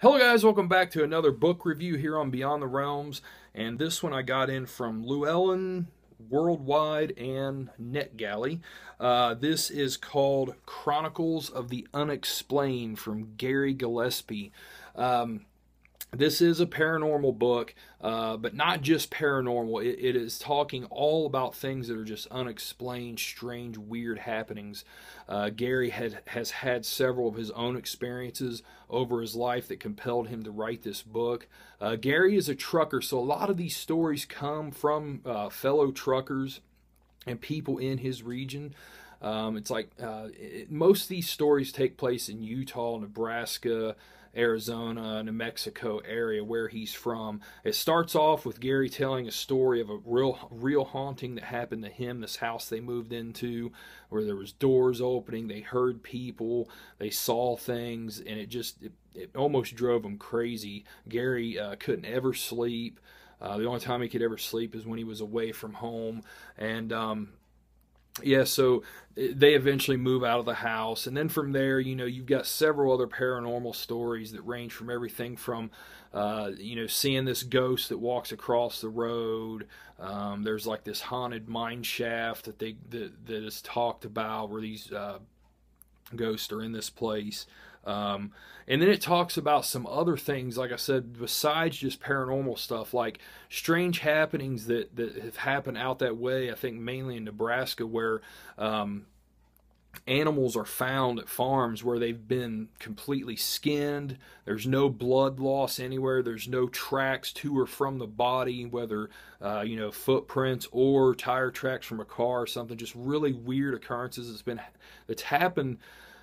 Hello guys, welcome back to another book review here on Beyond the Realms, and this one I got in from Llewellyn Worldwide and NetGalley. This is called Chronicles of the Unexplained from Gary Gillespie. This is a paranormal book, but not just paranormal. It is talking all about things that are just unexplained, strange, weird happenings. Gary has had several of his own experiences over his life that compelled him to write this book. Gary is a trucker, so a lot of these stories come from fellow truckers and people in his region. It's like most of these stories take place in Utah, Nebraska, Arizona, New Mexico area where he's from. It starts off with Gary telling a story of a real haunting that happened to him, this house they moved into, where there was doors opening, they heard people, they saw things, and it almost drove him crazy. Gary couldn't ever sleep. The only time he could ever sleep is when he was away from home. And yeah, so they eventually move out of the house, and then from there, you've got several other paranormal stories that range from everything from, seeing this ghost that walks across the road. There's like this haunted mine shaft that is talked about where these ghosts are in this place. And then it talks about some other things, like I said, besides just paranormal stuff, like strange happenings that have happened out that way, I think mainly in Nebraska, where animals are found at farms where they've been completely skinned. There's no blood loss anywhere. There's no tracks to or from the body, whether, footprints or tire tracks from a car or something. Just really weird occurrences that's happened.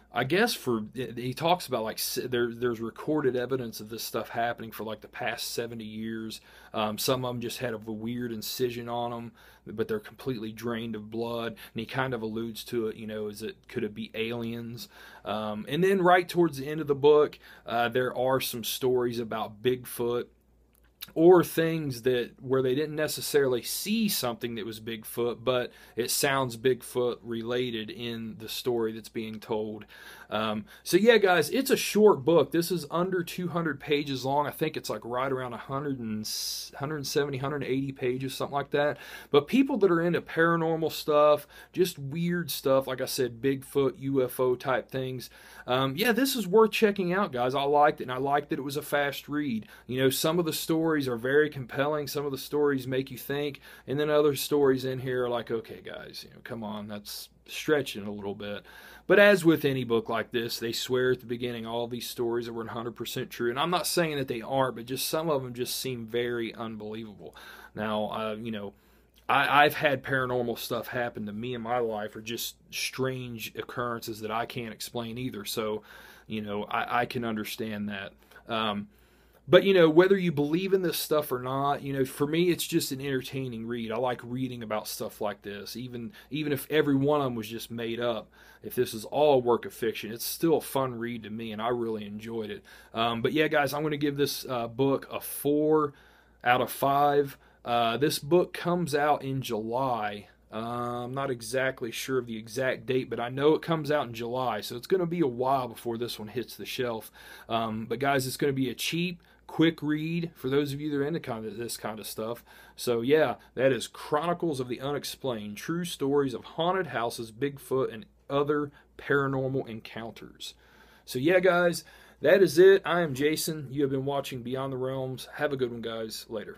I guess he talks about like there's recorded evidence of this stuff happening for like the past 70 years. Some of them just had a weird incision on them, but they're completely drained of blood. And he kind of alludes to it, could it be aliens? And then right towards the end of the book, there are some stories about Bigfoot, or things where they didn't necessarily see something that was Bigfoot, but it sounds Bigfoot related in the story that's being told. So yeah, guys, it's a short book. This is under 200 pages long. I think it's like right around 170, 180 pages, something like that. But people that are into paranormal stuff, just weird stuff, like I said, Bigfoot, UFO type things, yeah, this is worth checking out, guys. I liked it, and I liked that it was a fast read. Some of the stories are very compelling. Some of the stories make you think, and then other stories in here are like, okay, guys, come on, that's stretching a little bit. But as with any book like this, they swear at the beginning all these stories are 100% true, and I'm not saying that they aren't, but just some of them just seem very unbelievable. Now, I've had paranormal stuff happen to me in my life, or just strange occurrences that I can't explain either. So, I can understand that. But, whether you believe in this stuff or not, for me, it's just an entertaining read. I like reading about stuff like this. Even if every one of them was just made up, if this is all a work of fiction, it's still a fun read to me, and I really enjoyed it. But yeah, guys, I'm going to give this book a 4 out of 5. This book comes out in July. I'm not exactly sure of the exact date, but I know it comes out in July, so it's going to be a while before this one hits the shelf. But guys, it's going to be a cheap, quick read for those of you that are into this kind of stuff. So yeah, that is Chronicles of the Unexplained, true stories of haunted houses, Bigfoot, and other paranormal encounters. So yeah, guys, that is it. I am Jason. You have been watching Beyond the Realms. Have a good one, guys. Later.